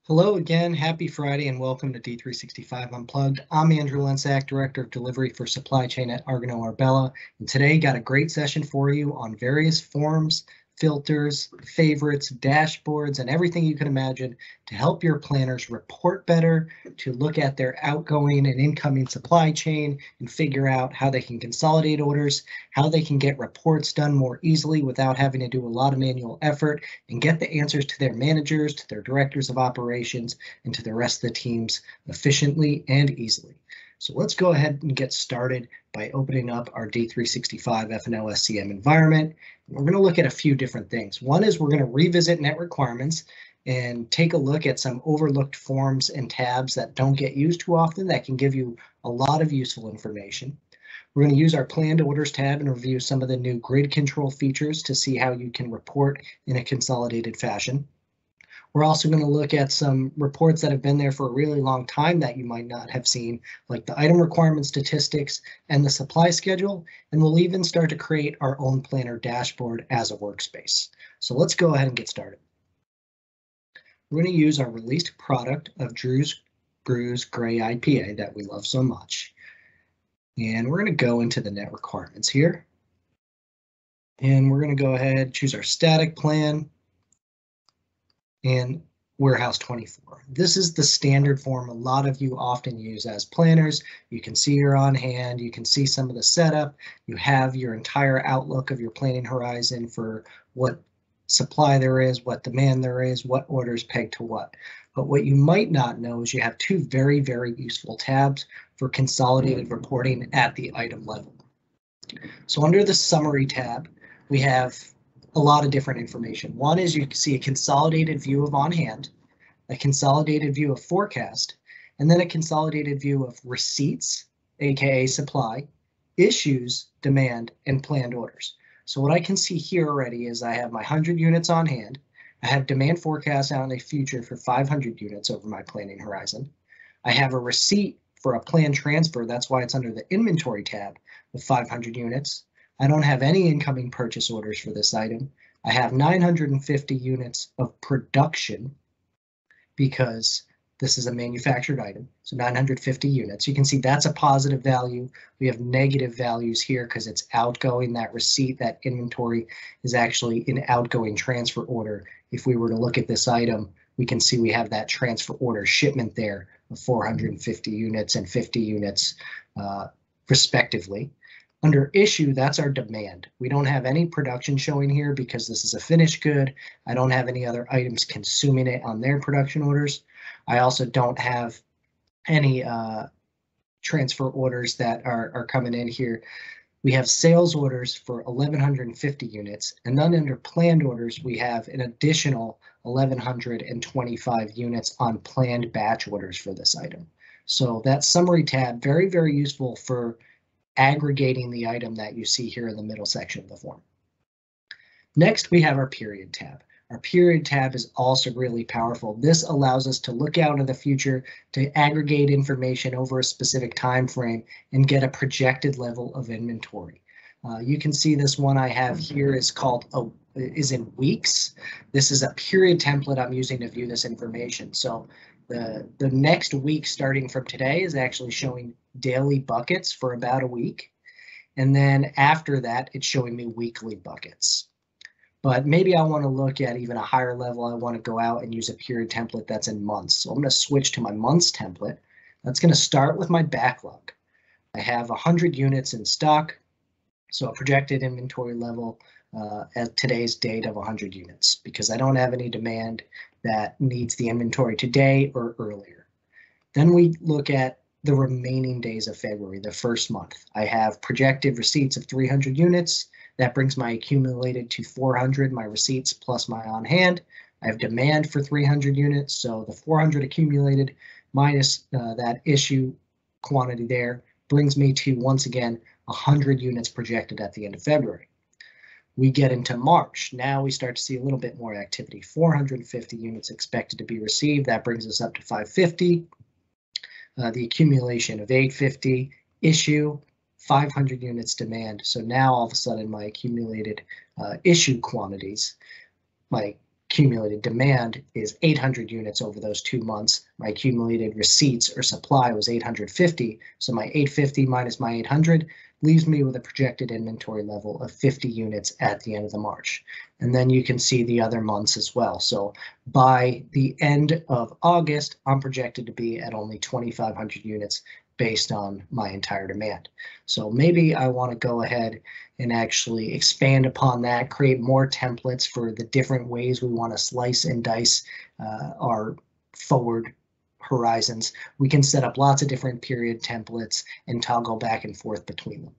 Hello again, happy Friday and welcome to D365 Unplugged. I'm Andrew Lensack, Director of Delivery for Supply Chain at Argano Arbella, and today got a great session for you on various forms, filters, favorites, dashboards, and everything you can imagine to help your planners report better, to look at their outgoing and incoming supply chain and figure out how they can consolidate orders, how they can get reports done more easily without having to do a lot of manual effort, and get the answers to their managers, to their directors of operations, and to the rest of the teams efficiently and easily. So let's go ahead and get started by opening up our D365 F&O SCM environment. We're going to look at a few different things. One is we're going to revisit net requirements and take a look at some overlooked forms and tabs that don't get used too often that can give you a lot of useful information. We're going to use our planned orders tab and review some of the new grid control features to see how you can report in a consolidated fashion. We're also going to look at some reports that have been there for a really long time that you might not have seen, like the item requirement statistics and the supply schedule, and we'll even start to create our own planner dashboard as a workspace. So let's go ahead and get started. We're going to use our released product of Drew's Brews Gray IPA that we love so much. And we're going to go into the net requirements here. And we're going to go ahead and choose our static plan and Warehouse 24. This is the standard form a lot of you often use as planners. You can see your on hand, you can see some of the setup, you have your entire outlook of your planning horizon for what supply there is, what demand there is, what orders pegged to what. But what you might not know is you have two very, very useful tabs for consolidated reporting at the item level. So under the summary tab, we have a lot of different information. One is you can see a consolidated view of on hand, a consolidated view of forecast, and then a consolidated view of receipts, aka supply, issues, demand, and planned orders. So what I can see here already is I have my 100 units on hand. I have demand forecast out in the future for 500 units over my planning horizon. I have a receipt for a planned transfer. That's why it's under the inventory tab of 500 units. I don't have any incoming purchase orders for this item. I have 950 units of production because this is a manufactured item, so 950 units. You can see that's a positive value. We have negative values here because it's outgoing. That receipt, that inventory is actually an outgoing transfer order. If we were to look at this item, we can see we have that transfer order shipment there of 450 units and 50 units respectively. Under issue, that's our demand. We don't have any production showing here because this is a finished good. I don't have any other items consuming it on their production orders. I also don't have any transfer orders that are coming in here. We have sales orders for 1,150 units, and then under planned orders, we have an additional 1,125 units on planned batch orders for this item. So that summary tab, very, very useful for aggregating the item that you see here in the middle section of the form. Next, we have our period tab. Our period tab is also really powerful. This allows us to look out in the future to aggregate information over a specific time frame and get a projected level of inventory. You can see this one I have here is called is in weeks. This is a period template I'm using to view this information. So the next week starting from today is actually showing daily buckets for about a week. And then after that, it's showing me weekly buckets. But maybe I want to look at even a higher level. I want to go out and use a period template that's in months. So I'm going to switch to my months template. That's going to start with my backlog. I have 100 units in stock. So a projected inventory level at today's date of 100 units because I don't have any demand that needs the inventory today or earlier. Then we look at the remaining days of February, the first month. I have projected receipts of 300 units. That brings my accumulated to 400, my receipts plus my on hand. I have demand for 300 units, so the 400 accumulated minus that issue quantity there brings me to, once again, 100 units projected at the end of February. We get into March. Now we start to see a little bit more activity. 450 units expected to be received. That brings us up to 550. The accumulation of 850, issue, 500 units demand. So now all of a sudden my accumulated issue quantities, my accumulated demand is 800 units over those 2 months. My accumulated receipts or supply was 850. So my 850 minus my 800 leaves me with a projected inventory level of 50 units at the end of the March. And then you can see the other months as well. So by the end of August, I'm projected to be at only 2,500 units based on my entire demand. So maybe I want to go ahead and actually expand upon that, create more templates for the different ways we want to slice and dice our forward horizons. We can set up lots of different period templates and toggle back and forth between them.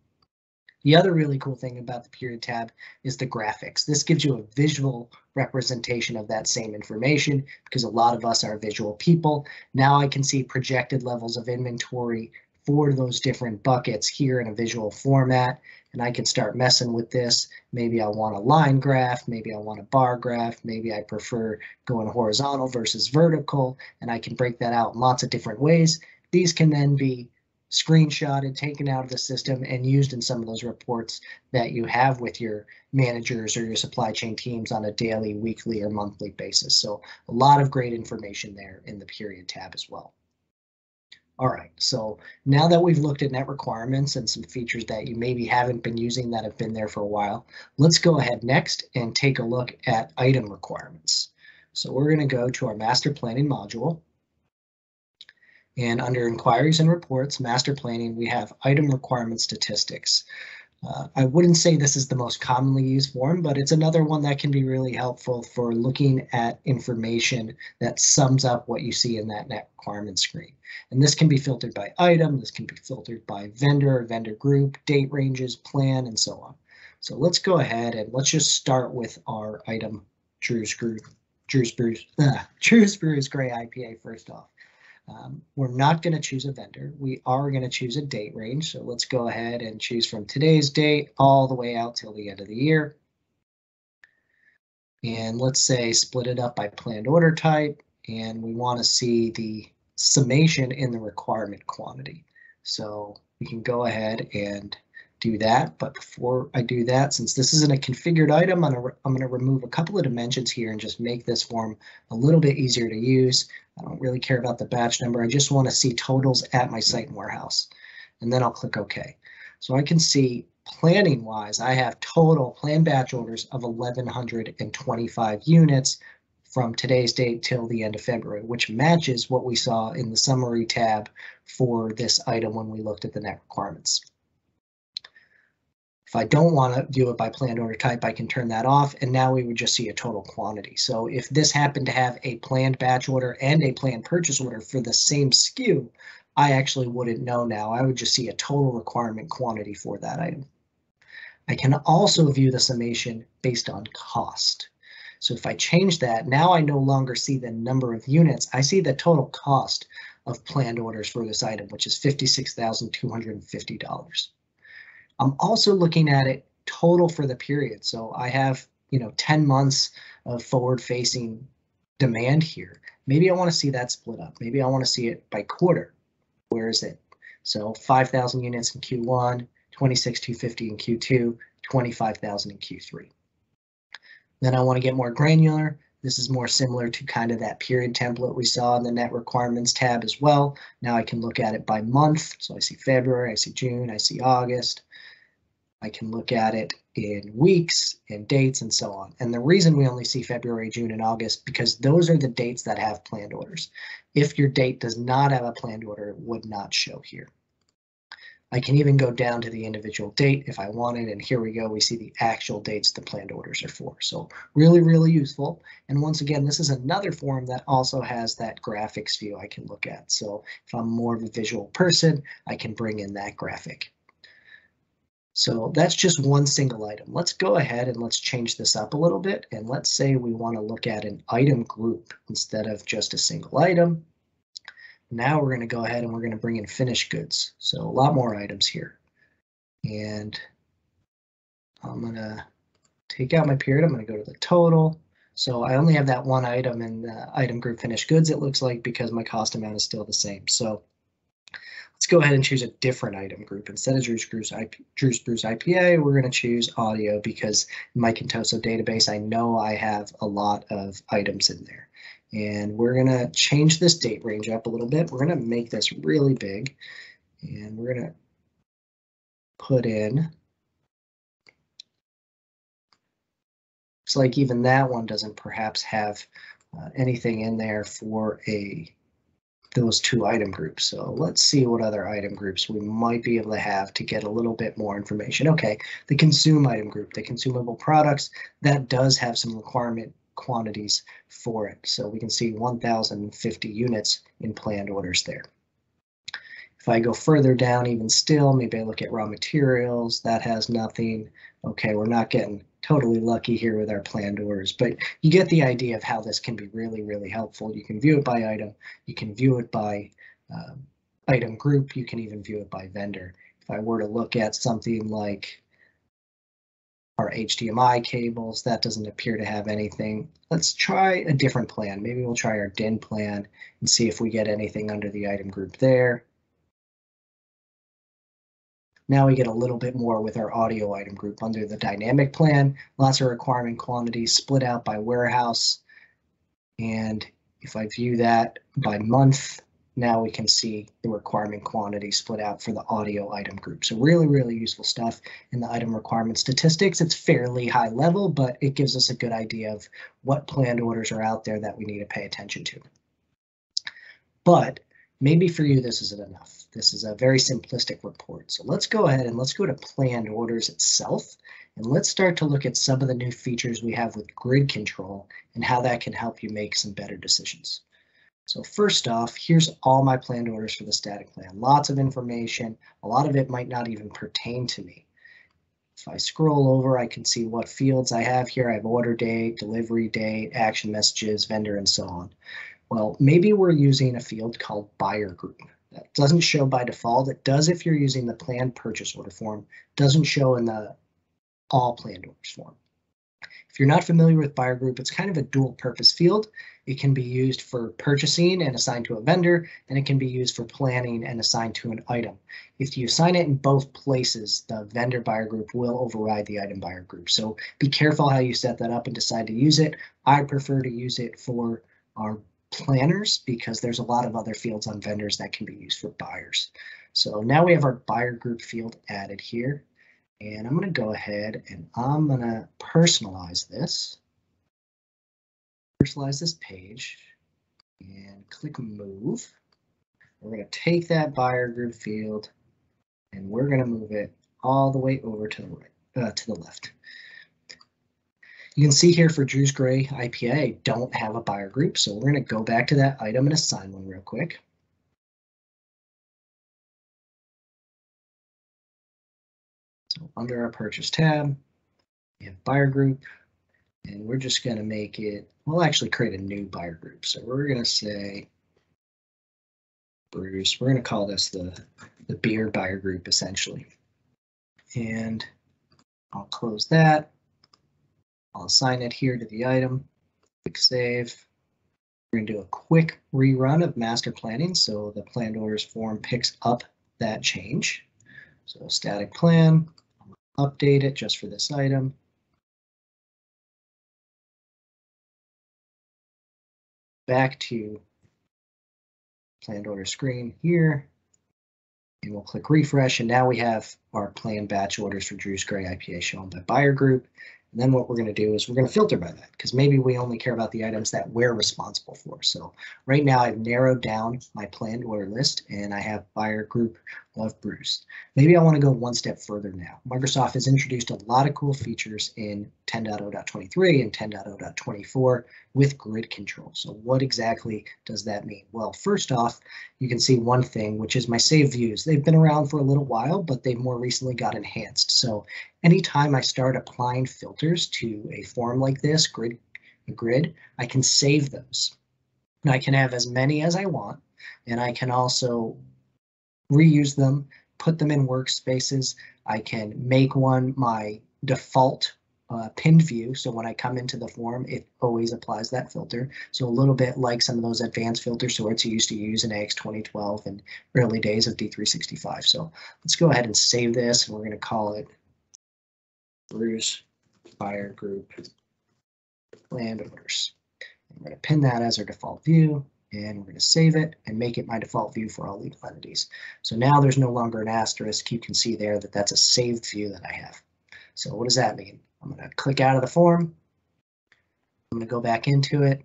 The other really cool thing about the period tab is the graphics. This gives you a visual representation of that same information because a lot of us are visual people. Now I can see projected levels of inventory for those different buckets here in a visual format, and I can start messing with this. Maybe I want a line graph, maybe I want a bar graph, maybe I prefer going horizontal versus vertical, and I can break that out in lots of different ways. These can then be screenshotted, taken out of the system, and used in some of those reports that you have with your managers or your supply chain teams on a daily, weekly, or monthly basis. So a lot of great information there in the period tab as well. All right, so now that we've looked at net requirements and some features that you maybe haven't been using that have been there for a while, let's go ahead next and take a look at item requirements. So we're going to go to our master planning module. And under inquiries and reports, master planning, we have item requirement statistics. I wouldn't say this is the most commonly used form, but it's another one that can be really helpful for looking at information that sums up what you see in that net requirement screen. And this can be filtered by item, this can be filtered by vendor, vendor group, date ranges, plan, and so on. So let's go ahead and let's just start with our item Drew's Brews Gray IPA first off. We're not going to choose a vendor. We are going to choose a date range. So let's go ahead and choose from today's date all the way out till the end of the year. And let's say split it up by planned order type. And we want to see the summation in the requirement quantity. So we can go ahead and do that. But before I do that, since this isn't a configured item, I'm going to remove a couple of dimensions here and just make this form a little bit easier to use. I don't really care about the batch number. I just want to see totals at my site and warehouse. And then I'll click OK. So I can see planning wise, I have total planned batch orders of 1,125 units from today's date till the end of February, which matches what we saw in the summary tab for this item when we looked at the net requirements. If I don't want to do it by planned order type, I can turn that off, and now we would just see a total quantity. So if this happened to have a planned batch order and a planned purchase order for the same SKU, I actually wouldn't know now. I would just see a total requirement quantity for that item. I can also view the summation based on cost. So if I change that, now I no longer see the number of units. I see the total cost of planned orders for this item, which is $56,250. I'm also looking at it total for the period. So I have, 10 months of forward-facing demand here. Maybe I want to see that split up. Maybe I want to see it by quarter. Where is it? So 5,000 units in Q1, 26,250 in Q2, 25,000 in Q3. Then I want to get more granular. This is more similar to kind of that period template we saw in the net requirements tab as well. Now I can look at it by month. So I see February, I see June, I see August. I can look at it in weeks and dates and so on. And the reason we only see February, June, and August, because those are the dates that have planned orders. If your date does not have a planned order, it would not show here. I can even go down to the individual date if I wanted, and here we go, we see the actual dates the planned orders are for. So really, really useful. And once again, this is another form that also has that graphics view I can look at. So if I'm more of a visual person, I can bring in that graphic. So that's just one single item. Let's go ahead and let's change this up a little bit. And let's say we want to look at an item group instead of just a single item. Now we're going to go ahead and we're going to bring in finished goods. So a lot more items here. And I'm going to take out my period. I'm going to go to the total. So I only have that one item in the item group finished goods, it looks like, because my cost amount is still the same. So let's Let's go ahead and choose a different item group. Instead of Drew Spruce IPA, we're going to choose audio because in my Contoso database, I know I have a lot of items in there. And we're going to change this date range up a little bit. We're going to make this really big. And we're going to put in, looks like even that one doesn't perhaps have anything in there for those two item groups. So let's see what other item groups we might be able to have to get a little bit more information. Okay, the consume item group, the consumable products, that does have some requirement quantities for it. So we can see 1,050 units in planned orders there. If I go further down even still, maybe I look at raw materials, that has nothing. Okay, we're not getting totally lucky here with our planned orders, but you get the idea of how this can be really, really helpful. You can view it by item, you can view it by item group, you can even view it by vendor. If I were to look at something like our HDMI cables, that doesn't appear to have anything. Let's try a different plan. Maybe we'll try our DIN plan and see if we get anything under the item group there. Now we get a little bit more with our audio item group under the dynamic plan. Lots of requirement quantities split out by warehouse. And if I view that by month, now we can see the requirement quantity split out for the audio item group. So really, really useful stuff in the item requirement statistics. It's fairly high level, but it gives us a good idea of what planned orders are out there that we need to pay attention to. But maybe for you, this isn't enough. This is a very simplistic report. So let's go ahead and let's go to planned orders itself. And let's start to look at some of the new features we have with grid control and how that can help you make some better decisions. So first off, here's all my planned orders for the static plan. Lots of information. A lot of it might not even pertain to me. If I scroll over, I can see what fields I have here. I have order date, delivery date, action messages, vendor, and so on. Well, maybe we're using a field called buyer group. That doesn't show by default. It does if you're using the planned purchase order form. Doesn't show in the all planned orders form. If you're not familiar with buyer group, it's kind of a dual purpose field. It can be used for purchasing and assigned to a vendor, and it can be used for planning and assigned to an item. If you assign it in both places, the vendor buyer group will override the item buyer group. So be careful how you set that up and decide to use it. I prefer to use it for our planners because there's a lot of other fields on vendors that can be used for buyers. So now we have our buyer group field added here. And I'm going to go ahead and I'm going to personalize this page and click move. We're going to take that buyer group field and we're going to move it all the way over to the right, to the left. You can see here for Drew's Gray IPA, I don't have a buyer group, so we're going to go back to that item and assign one real quick. So under our purchase tab, we have buyer group, and we're just going to make it, we'll actually create a new buyer group. So we're going to say Bruce, we're going to call this the beer buyer group essentially. And I'll close that. I'll assign it here to the item, click save. We're going to do a quick rerun of master planning so the planned orders form picks up that change. So static plan, update it just for this item. Back to planned order screen here. And we'll click refresh. And now we have our planned batch orders for Drew's Gray IPA shown by buyer group. And then what we're going to do is we're going to filter by that because maybe we only care about the items that we're responsible for. So right now I've narrowed down my planned order list and I have buyer group of Bruce. Maybe I want to go one step further now. Microsoft has introduced a lot of cool features in 10.0.23 and 10.0.24 with grid control. So what exactly does that mean? Well, first off, you can see one thing, which is my save views. They've been around for a little while, but they've more recently got enhanced. So anytime I start applying filters to a form like this, grid, I can save those. And I can have as many as I want, and I can also reuse them, put them in workspaces. I can make one my default pinned view. So when I come into the form, it always applies that filter. So a little bit like some of those advanced filter sorts you used to use in AX 2012 and early days of D365. So let's go ahead and save this, and we're going to call it Bruce Buyer Group Land Orders. I'm going to pin that as our default view, and we're going to save it and make it my default view for all legal entities. So now there's no longer an asterisk. You can see there that that's a saved view that I have. So what does that mean? I'm going to click out of the form. I'm going to go back into it.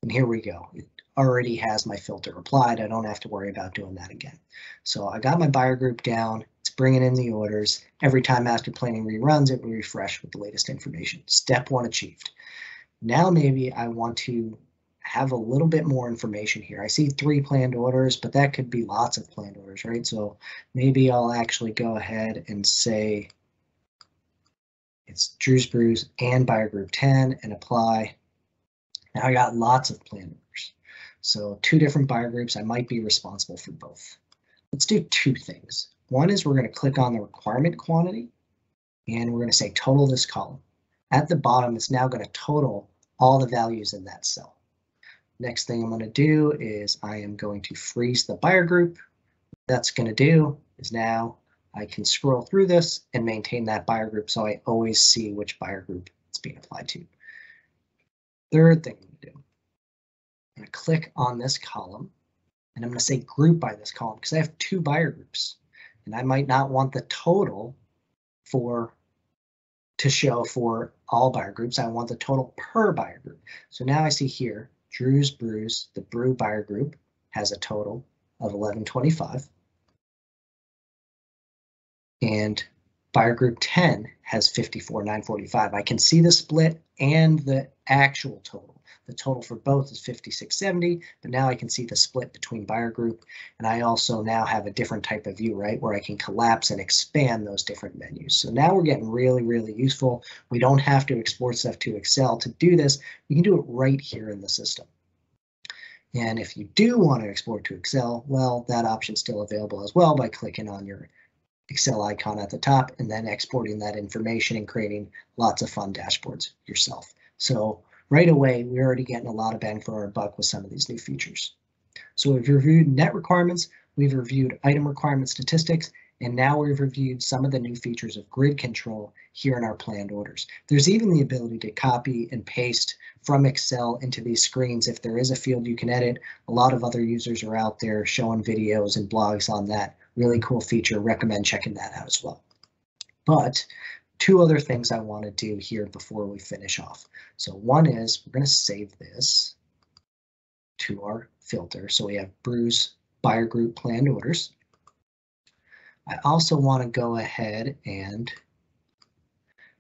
And here we go. It already has my filter applied. I don't have to worry about doing that again. So I got my buyer group down. It's bringing in the orders. Every time master planning reruns, it will refresh with the latest information. Step 1 achieved. Now maybe I want to have a little bit more information here. I see 3 planned orders, but that could be lots of planned orders, right? So maybe I'll actually go ahead and say it's Drew's Brews and buyer group 10 and apply. Now I got lots of planned orders. So 2 different buyer groups. I might be responsible for both. Let's do 2 things. One is we're going to click on the requirement quantity, and we're going to say total this column. At the bottom, it's now going to total all the values in that cell. Next thing I'm going to do is I am going to freeze the buyer group. What that's going to do is now I can scroll through this and maintain that buyer group so I always see which buyer group it's being applied to. Third thing I'm going to do, I'm going to click on this column, and I'm going to say group by this column because I have 2 buyer groups, and I might not want the total to show for all buyer groups. I want the total per buyer group. So now I see here, Drew's Brews, the brew buyer group, has a total of 1125. And buyer group 10 has 54,945. I can see the split and the actual total. The total for both is 5670, but now I can see the split between buyer group, and I also now have a different type of view, right, where I can collapse and expand those different menus. So now we're getting really, really useful. We don't have to export stuff to Excel to do this. We can do it right here in the system. And if you do want to export to Excel, well, that option's still available as well by clicking on your Excel icon at the top and then exporting that information and creating lots of fun dashboards yourself. So right away, we're already getting a lot of bang for our buck with some of these new features. So we've reviewed net requirements, we've reviewed item requirement statistics, and now we've reviewed some of the new features of grid control here in our planned orders. There's even the ability to copy and paste from Excel into these screens if there is a field you can edit. A lot of other users are out there showing videos and blogs on that. Really cool feature. Recommend checking that out as well. But 2 other things I want to do here before we finish off. So one is we're going to save this to our filter. So we have Brews buyer group planned orders. I also want to go ahead and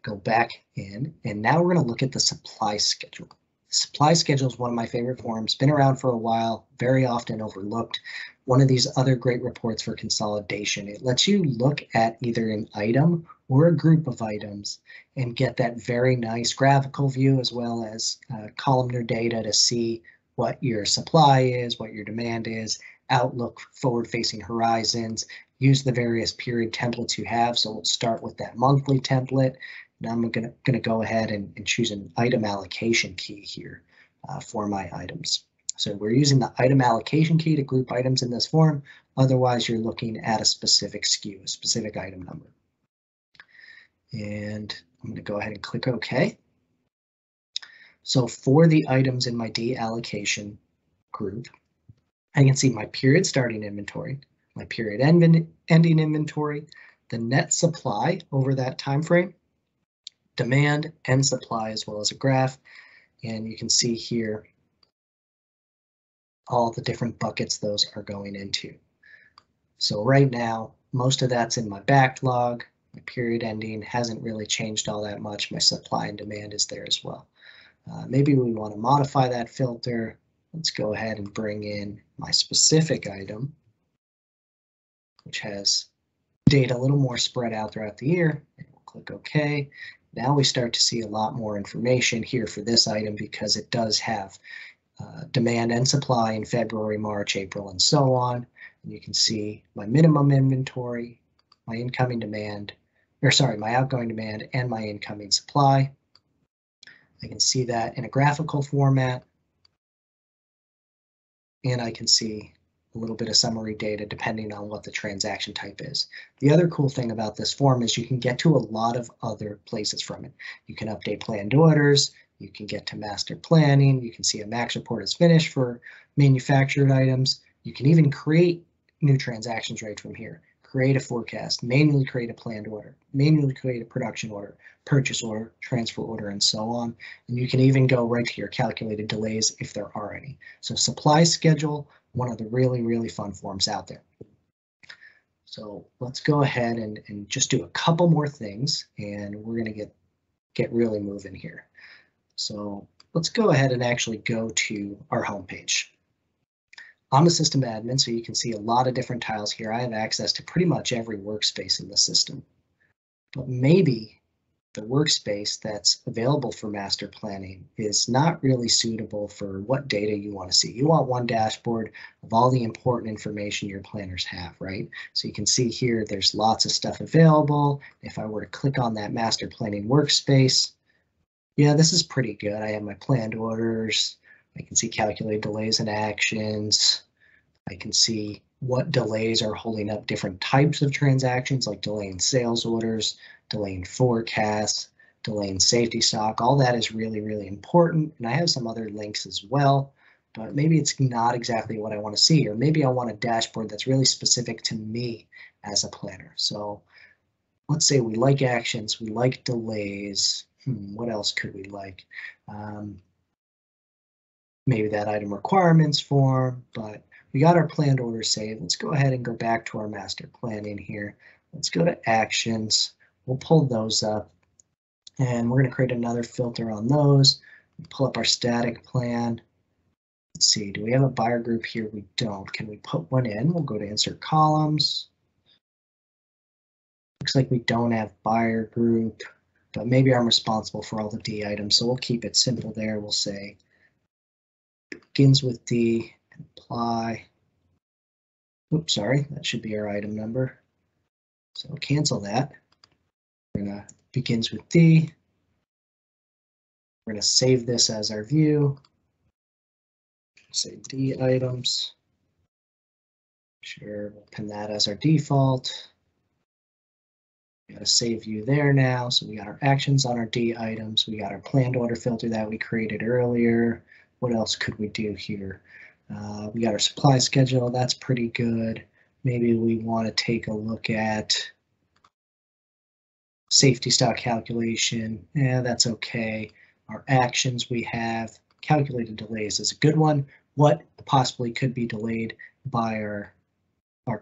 go back in, and now we're going to look at the supply schedule. The supply schedule is one of my favorite forms, been around for a while, very often overlooked. One of these other great reports for consolidation. It lets you look at either an item or a group of items and get that very nice graphical view as well as columnar data to see what your supply is, what your demand is, outlook, forward-facing horizons, use the various period templates you have. So we'll start with that monthly template. Now I'm gonna go ahead and choose an item allocation key here for my items. So we're using the item allocation key to group items in this form. Otherwise, you're looking at a specific SKU, a specific item number. And I'm gonna go ahead and click OK. So for the items in my deallocation group, I can see my period starting inventory, my period ending inventory, the net supply over that time frame, demand and supply, as well as a graph. And you can see here all the different buckets those are going into. So right now, most of that's in my backlog. My period ending hasn't really changed all that much. My supply and demand is there as well. Maybe we want to modify that filter. Let's go ahead and bring in my specific item, which has data a little more spread out throughout the year. And we'll click OK. Now we start to see a lot more information here for this item because it does have demand and supply in February, March, April, and so on. And you can see my minimum inventory, my incoming demand, or sorry, my outgoing demand and my incoming supply. I can see that in a graphical format, and I can see a little bit of summary data depending on what the transaction type is. The other cool thing about this form is you can get to a lot of other places from it. You can update planned orders, you can get to master planning, you can see a max report is finished for manufactured items. You can even create new transactions right from here. Create a forecast, manually create a planned order, manually create a production order, purchase order, transfer order, and so on. And you can even go right to your calculated delays if there are any. So supply schedule, one of the really, really fun forms out there. So let's go ahead and just do a couple more things, and we're going to get really moving here. So let's go ahead and actually go to our home page. I'm a system admin, so you can see a lot of different tiles here. I have access to pretty much every workspace in the system. But maybe the workspace that's available for master planning is not really suitable for what data you want to see. You want one dashboard of all the important information your planners have, right? So you can see here there's lots of stuff available. If I were to click on that master planning workspace, yeah, this is pretty good. I have my planned orders. I can see calculated delays and actions. I can see what delays are holding up different types of transactions, like delaying sales orders, delaying forecasts, delaying safety stock. All that is really, really important. And I have some other links as well, but maybe it's not exactly what I want to see, or maybe I want a dashboard that's really specific to me as a planner. So let's say we like actions, we like delays. What else could we like? Maybe that item requirements form, but we got our planned order saved. Let's go ahead and go back to our master planning here. Let's go to actions. We'll pull those up, and we're going to create another filter on those. Pull up our static plan. Let's see, do we have a buyer group here? We don't. Can we put one in? We'll go to insert columns. Looks like we don't have buyer group, but maybe I'm responsible for all the D items, so we'll keep it simple there. We'll say begins with D, and apply. Oops, sorry, that should be our item number. So cancel that. We're gonna begins with D. We're gonna save this as our view. Say D items. Sure, we'll pin that as our default. We got a save view there now. So we got our actions on our D items. We got our planned order filter that we created earlier. What else could we do here? We got our supply schedule. That's pretty good. Maybe we want to take a look at safety stock calculation. Yeah, that's okay. Our actions we have. Calculated delays is a good one. What possibly could be delayed by our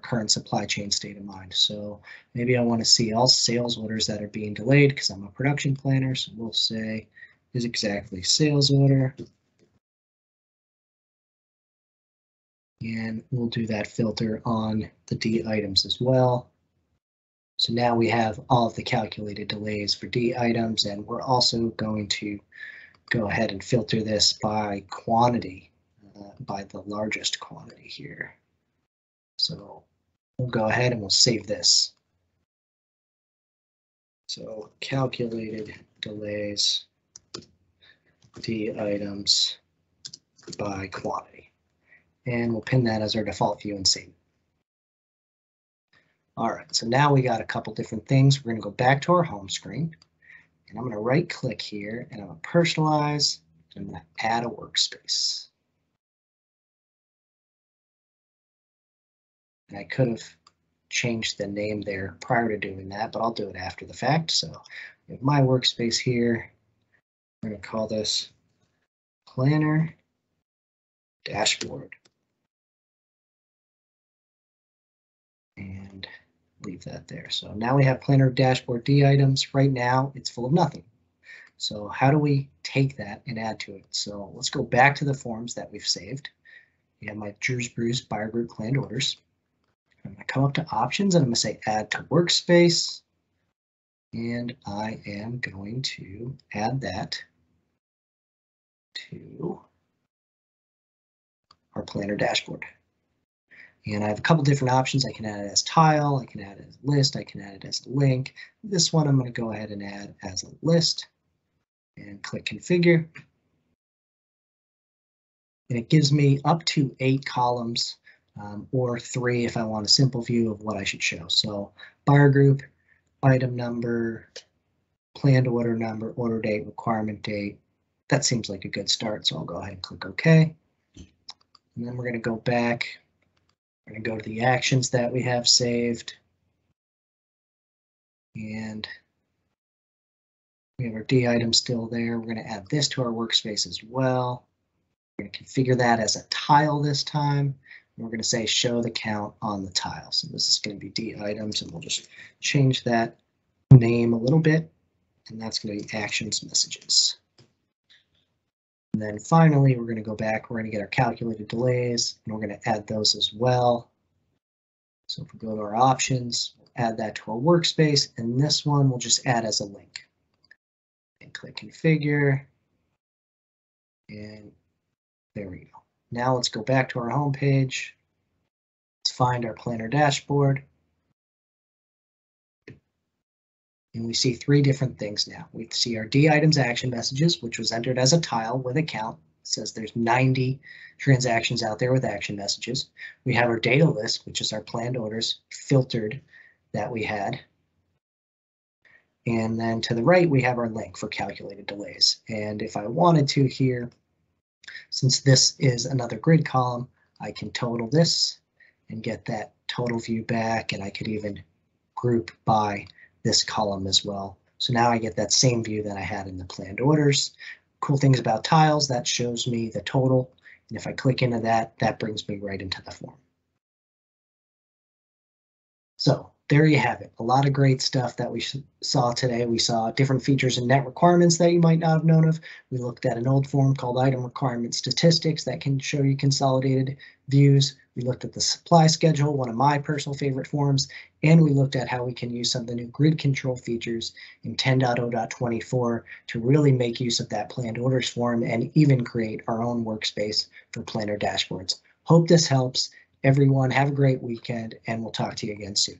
current supply chain state of mind. So maybe I want to see all sales orders that are being delayed because I'm a production planner. So we'll say is exactly sales order. And we'll do that filter on the D items as well. So now we have all of the calculated delays for D items, and we're also going to go ahead and filter this by quantity, by the largest quantity here. So we'll go ahead and we'll save this. So calculated delays, D items by quantity. And we'll pin that as our default view and save. All right, so now we got a couple different things. We're going to go back to our home screen, and I'm going to right click here, and I'm going to personalize, and I'm going to add a workspace. And I could have changed the name there prior to doing that, but I'll do it after the fact. So we have my workspace here. We're going to call this Planner Dashboard. And leave that there. So now we have Planner Dashboard D items. Right now, it's full of nothing. So how do we take that and add to it? So let's go back to the forms that we've saved. We have my Drew's Brews buyer group planned orders. I'm going to come up to options and I'm going to say add to workspace. And I am going to add that to our planner dashboard. And I have a couple different options. I can add it as tile, I can add it as a list, I can add it as a link. This one I'm going to go ahead and add as a list and click configure. And it gives me up to 8 columns or 3 if I want a simple view of what I should show. So bar group, item number, planned order number, order date, requirement date. That seems like a good start, so I'll go ahead and click OK. And then we're going to go back. We're going to go to the actions that we have saved. And we have our D item still there. We're going to add this to our workspace as well. We're going to configure that as a tile this time. And we're going to say show the count on the tile. So this is going to be D items, and we'll just change that name a little bit. And that's going to be actions messages. And then finally, we're going to go back. We're going to get our calculated delays, and we're going to add those as well. So if we go to our options, we'll add that to our workspace, and this one we'll just add as a link. And click configure. And there we go. Now let's go back to our home page. Let's find our planner dashboard. And we see 3 different things now. We see our D items action messages, which was entered as a tile with a count. It says there's 90 transactions out there with action messages. We have our data list, which is our planned orders filtered that we had. And then to the right, we have our link for calculated delays. And if I wanted to here, since this is another grid column, I can total this and get that total view back, and I could even group by this column as well. So now I get that same view that I had in the planned orders. Cool things about tiles, that shows me the total. And if I click into that, that brings me right into the form. So there you have it. A lot of great stuff that we saw today. We saw different features and net requirements that you might not have known of. We looked at an old form called item requirement statistics that can show you consolidated views. We looked at the supply schedule, one of my personal favorite forms, and we looked at how we can use some of the new grid control features in 10.0.24 to really make use of that planned orders form and even create our own workspace for planner dashboards. Hope this helps. Everyone, have a great weekend, and we'll talk to you again soon.